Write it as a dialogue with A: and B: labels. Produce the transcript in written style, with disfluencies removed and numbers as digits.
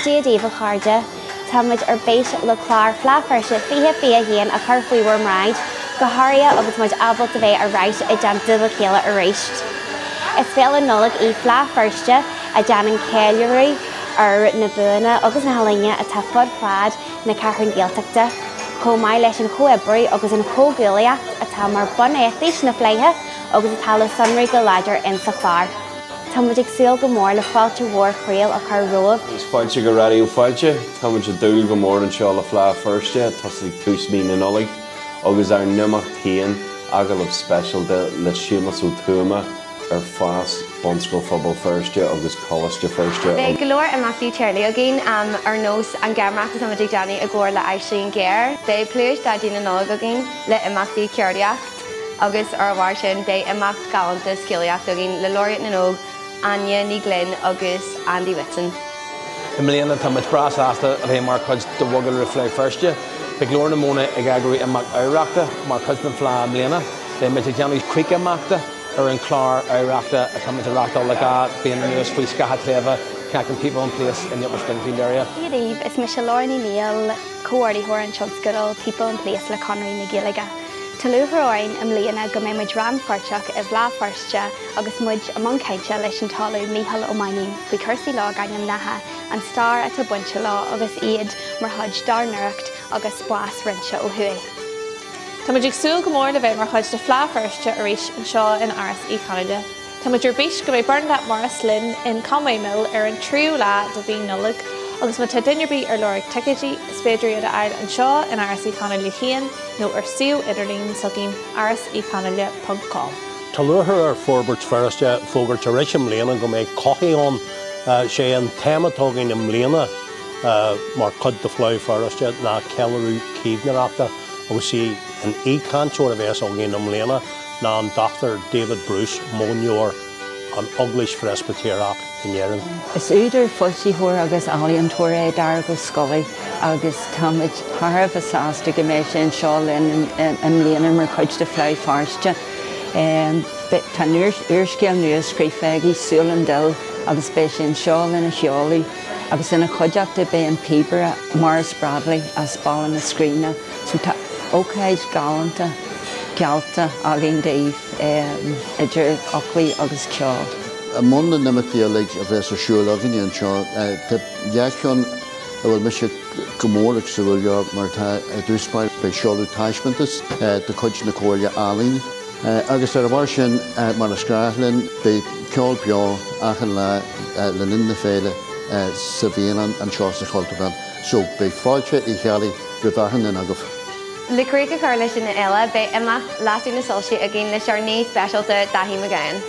A: Díomh Chairde, Táid ar béis le chlár Fleadh Feirste fiche bí a héan a chur faoi mráid, go háirithe agus muid abal a bheith ar ráit I dean duine chéile a réist. Is féile nulaigh I Fleadh Feirste a deanann céileoirí ar na buanna agus na halainne a tá fud fad na ceathrán Gaeltachta, chomh maith leis an chomhoibriú agus an chomhghuailíocht a tá mar bunéachtaí na phléithe agus a tal sunraí go láidir in sa chlár. Tá muid ag súil go mór le fáilte mhór chraol a chur roimh.
B: Is fáilte go raibh fáilte, tá muid a dúil go mór an seo le Fleadh Feirste, tá ag tús mí na nulaigh, agus ar numacht tain agalibh special de le siúmasú tuama ar fás bonscoil Fleadh Feirste agus Colliste Feirste.
C: Bé go leor amachtaí teirlí agin ar nós an gceamachta tá muid ag déanamh a gcóir le Aisling Géir. Bé pluais dá dína nulaigh agin le amachtaí ceirdeacht agus ar bhhair sin bé imacht galanta scéalaíocht agin le Laureate na nóg Anya ní Glynn agus Andy Whitson.
D: Mléana tá muid bras asta a bhé mar chuid do bhagail le Fleadh Feirste. Be glór na móna ag agraí amach éireachta mar chuid na Fleadh mléana. Bé muid ag déanamh críocha amachta ar an chlár éireachta a tá muid a rachtal le gá bíon nuas faoi scatha tréfa ceacan people in place in the Upper Springfield area.
E: Díomh is me se Lorna Neil comhairdaíthóir an Tionscadal people in place le Conraí na Gaeilge. Talúthróin am líana go mé muid ran forteach I Fleadh Feirste agus muid among caiinte leis an talú Mícheál Ó Maidhnín faoi cursaí lá gainim nathe an star at a buinte lá agus iad mar chuid darnaireacht agus buas rinse ó thuaí.
F: Tá muid ag súil go mór le bheith mar chuid de Fleadh Feirste arís an seo in RSí Canada. Tá muid ar bís go bh Bernadette Morris Lynn in Conway Mill ar an tríú lá do bhí nulaigh agus mu tá duinebí ar Lorraig Ticketí is féidir iad air an seo in RSí Canada chéan nó ar siú idirlín sogin rsícanada.com.
G: Tá luthar ar Fleadh Feirste fógairt a réis mléana go méid cothaíón sé an téamatógain mléana mar chud de Fleadh Feirste ná ceilú cíbhnareachta agus sí an ícanseoir a bheits ógin mléana ná an Dr. David Bruce Mónior an English Presbyteriach in Éireann.
H: Is úidir foilsíthóir agus álaíonn tuair dar go scolaí agus táid tharbh asásta go méid sin seo in mléana mar chuid de Fleadh Feirste. Tá uorscéal nuas scríbhfeagaí súlan dul agus bé sin seo lena cheolaí agus ina chuideach de bé an píbre Morris Bradley as ball na scríne. So tá ócáid galanta Gealta agin Dave idir ochlaí agus ceol.
I: A munda nimitíolig a bheits ar siúil agin an seo, tá dheachán a bhfuil me se go mórach sa bhfuil mar tá dúspáir be seolú taismantas de chuid na cóirle álín. Agus ar a bhar sin mar na scráthlinn be ceol beá achan le linn na féile sa bhíon an seo sa chultaban. So be fáilte I chealaí go bhachan in agah.
C: Le críocha chuir leis na eile bé imach lasú na solsí a gin le searnaí specialta dahí magain.